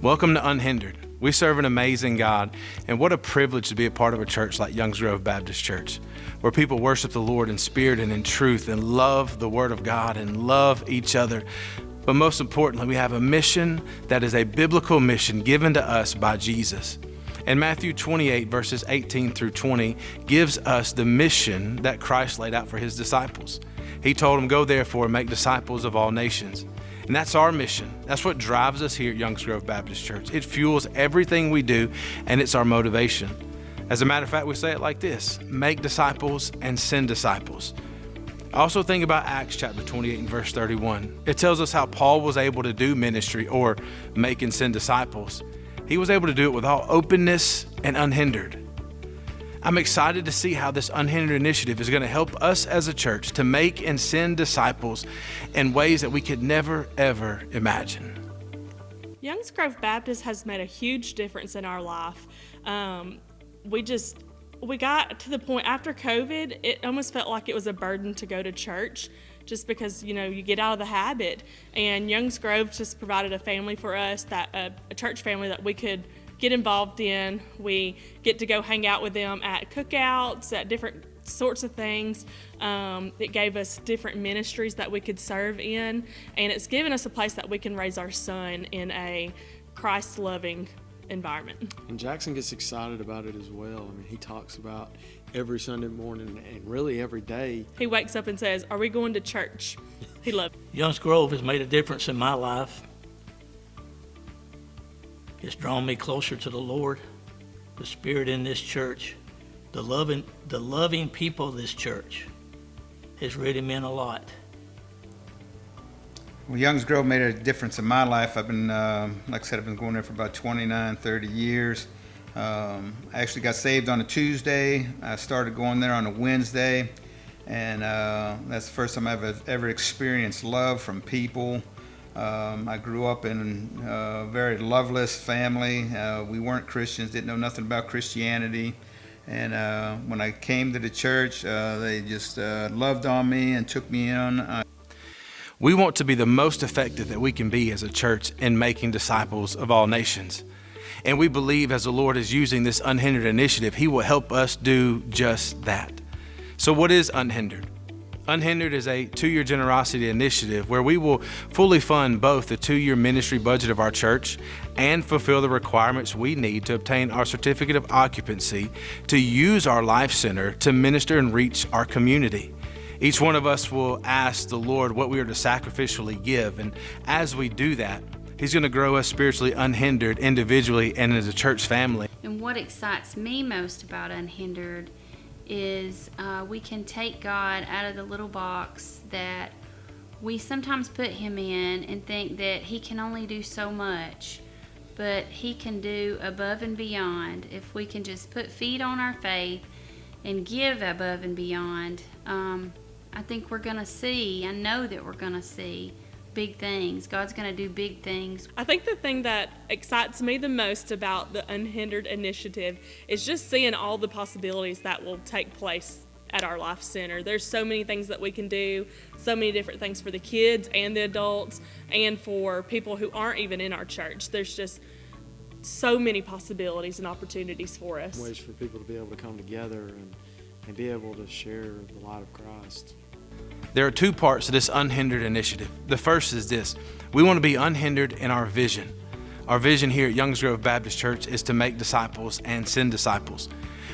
Welcome to Unhindered. We serve an amazing God, and what a privilege to be a part of a church like Youngs Grove Baptist Church, where people worship the Lord in spirit and in truth and love the Word of God and love each other. But most importantly, we have a mission that is a biblical mission given to us by Jesus. And Matthew 28, verses 18 through 20, gives us the mission that Christ laid out for his disciples. He told them, "Go therefore and make disciples of all nations." And that's our mission. That's what drives us here at Youngs Grove Baptist Church. It fuels everything we do, and it's our motivation. As a matter of fact, we say it like this: make disciples and send disciples. Also think about Acts chapter 28 and verse 31. It tells us how Paul was able to do ministry or make and send disciples. He was able to do it with all openness and unhindered. I'm excited to see how this Unhindered initiative is going to help us as a church to make and send disciples in ways that we could never, ever imagine. Youngs Grove Baptist has made a huge difference in our life. We got to the point after COVID, it almost felt like it was a burden to go to church just because, you get out of the habit. And Youngs Grove just provided a family for us, that a church family that we could get involved in. We get to go hang out with them at cookouts, at different sorts of things. It gave us different ministries that we could serve in, and it's given us a place that we can raise our son in a Christ-loving environment. And Jackson gets excited about it as well. He talks about every Sunday morning and really every day. He wakes up and says, "Are we going to church?" He loves it. Youngs Grove has made a difference in my life. It's drawn me closer to the Lord, the Spirit in this church, the loving people of this church has really meant a lot. Well, Youngs Grove made a difference in my life. I've been, like I said, I've been going there for about 29, 30 years. I actually got saved on a Tuesday. I started going there on a Wednesday, and that's the first time I've ever experienced love from people. I grew up in a very loveless family. We weren't Christians, didn't know nothing about Christianity. And when I came to the church, they just loved on me and took me in. We want to be the most effective that we can be as a church in making disciples of all nations. And we believe as the Lord is using this Unhindered initiative, He will help us do just that. So what is Unhindered? Unhindered is a 2-year generosity initiative where we will fully fund both the 2-year ministry budget of our church and fulfill the requirements we need to obtain our certificate of occupancy to use our Life Center to minister and reach our community. Each one of us will ask the Lord what we are to sacrificially give, and as we do that, He's going to grow us spiritually unhindered individually and as a church family. And what excites me most about Unhindered is we can take God out of the little box that we sometimes put Him in and think that He can only do so much, but He can do above and beyond if we can just put feet on our faith and give above and beyond. I think we're going to see, I know that we're going to see big things. God's going to do big things. I think the thing that excites me the most about the Unhindered initiative is just seeing all the possibilities that will take place at our Life Center. There's so many things that we can do, so many different things for the kids and the adults and for people who aren't even in our church. There's just so many possibilities and opportunities for us. Ways for people to be able to come together and be able to share the light of Christ. There are 2 parts to this Unhindered initiative. The first is this: we want to be unhindered in our vision. Our vision here at Youngs Grove Baptist Church is to make disciples and send disciples.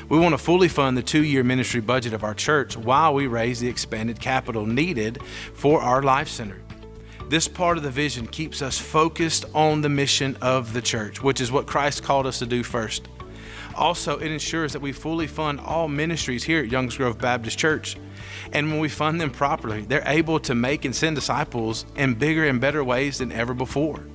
We want to fully fund the 2-year ministry budget of our church while we raise the expanded capital needed for our Life Center. This part of the vision keeps us focused on the mission of the church, which is what Christ called us to do first. Also, it ensures that we fully fund all ministries here at Youngs Grove Baptist Church. And when we fund them properly, they're able to make and send disciples in bigger and better ways than ever before.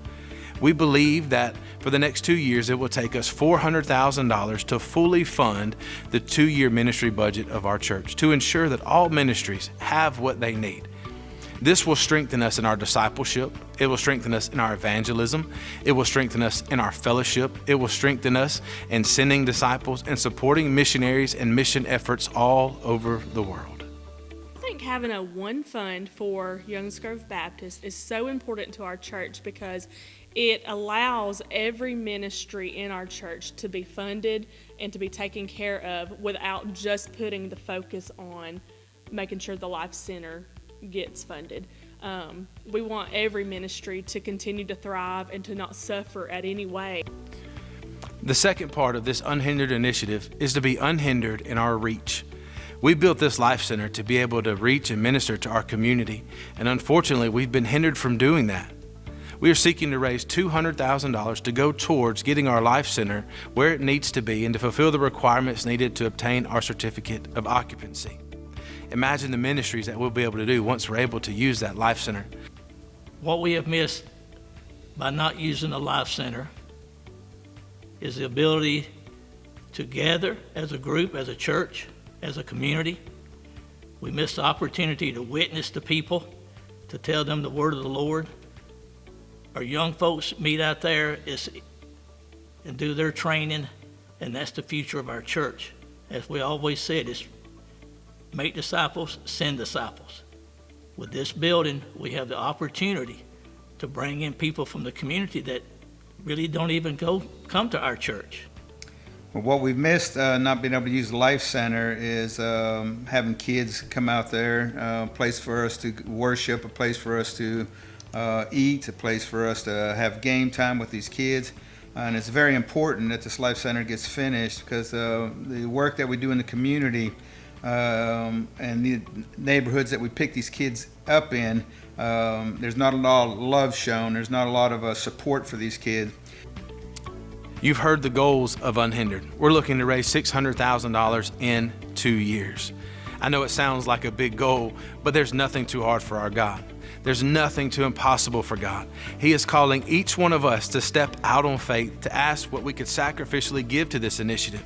We believe that for the next 2 years, it will take us $400,000 to fully fund the 2-year ministry budget of our church to ensure that all ministries have what they need. This will strengthen us in our discipleship. It will strengthen us in our evangelism. It will strengthen us in our fellowship. It will strengthen us in sending disciples and supporting missionaries and mission efforts all over the world. I think think having a one fund for Youngs Grove Baptist is so important to our church because it allows every ministry in our church to be funded and to be taken care of without just putting the focus on making sure the Life Center gets funded. We want every ministry to continue to thrive and to not suffer at any way. The second part of this Unhindered initiative is to be unhindered in our reach. We built this Life Center to be able to reach and minister to our community, and unfortunately, we've been hindered from doing that. We are seeking to raise $200,000 to go towards getting our Life Center where it needs to be and to fulfill the requirements needed to obtain our certificate of occupancy. Imagine the ministries that we'll be able to do once we're able to use that Life Center. What we have missed by not using the Life Center is the ability to gather as a group, as a church, as a community. We missed the opportunity to witness to people, to tell them the word of the Lord. Our young folks meet out there and do their training, and that's the future of our church. As we always said, it's make disciples, send disciples. With this building, we have the opportunity to bring in people from the community that really don't even come to our church. Well, what we've missed not being able to use the Life Center is having kids come out there, a place for us to worship, a place for us to eat, a place for us to have game time with these kids. And it's very important that this Life Center gets finished because the work that we do in the community and the neighborhoods that we pick these kids up in, there's not a lot of love shown. There's not a lot of support for these kids. You've heard the goals of Unhindered. We're looking to raise $600,000 in 2 years. I know it sounds like a big goal, but there's nothing too hard for our God. There's nothing too impossible for God. He is calling each one of us to step out on faith, to ask what we could sacrificially give to this initiative.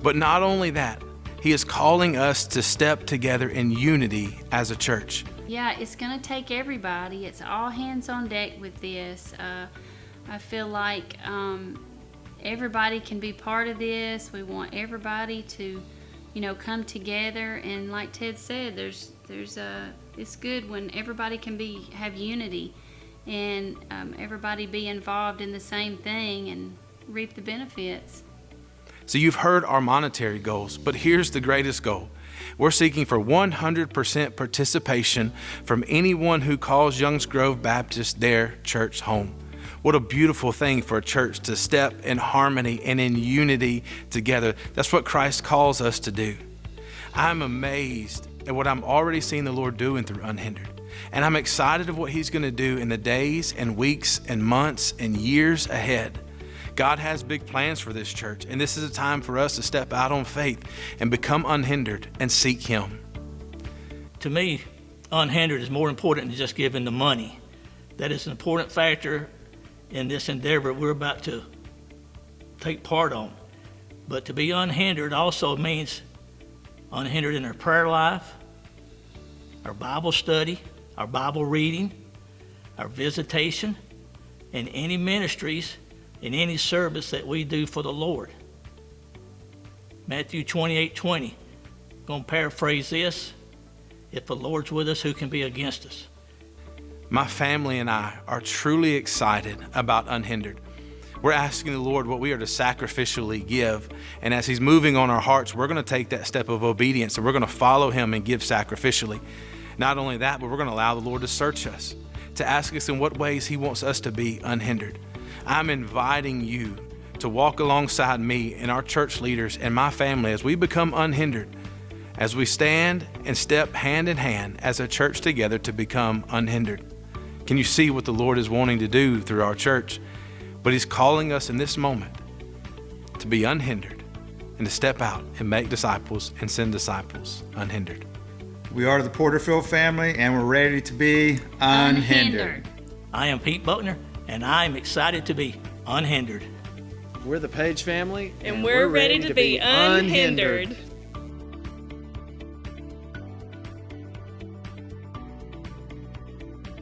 But not only that, He is calling us to step together in unity as a church. Yeah, it's going to take everybody. It's all hands on deck with this. I feel like everybody can be part of this. We want everybody to, come together. And like Ted said, it's good when everybody can have unity and everybody be involved in the same thing and reap the benefits. So you've heard our monetary goals, but here's the greatest goal. We're seeking for 100% participation from anyone who calls Youngs Grove Baptist their church home. What a beautiful thing for a church to step in harmony and in unity together. That's what Christ calls us to do. I'm amazed at what I'm already seeing the Lord doing through Unhindered. And I'm excited of what He's going to do in the days and weeks and months and years ahead. God has big plans for this church, and this is a time for us to step out on faith and become unhindered and seek Him. To me, Unhindered is more important than just giving the money. That is an important factor in this endeavor we're about to take part on. But to be unhindered also means unhindered in our prayer life, our Bible study, our Bible reading, our visitation, and any ministries in any service that we do for the Lord. Matthew 28:20, going to paraphrase this: if the Lord's with us, who can be against us? My family and I are truly excited about Unhindered. We're asking the Lord what we are to sacrificially give. And as He's moving on our hearts, we're going to take that step of obedience and we're going to follow Him and give sacrificially. Not only that, but we're going to allow the Lord to search us, to ask us in what ways He wants us to be unhindered. I'm inviting you to walk alongside me and our church leaders and my family as we become unhindered, as we stand and step hand in hand as a church together to become unhindered. Can you see what the Lord is wanting to do through our church? But He's calling us in this moment to be unhindered and to step out and make disciples and send disciples unhindered. We are the Porterfield family, and we're ready to be unhindered. I am Pete Buckner, and I'm excited to be unhindered. We're the Page family, And we're ready to be unhindered.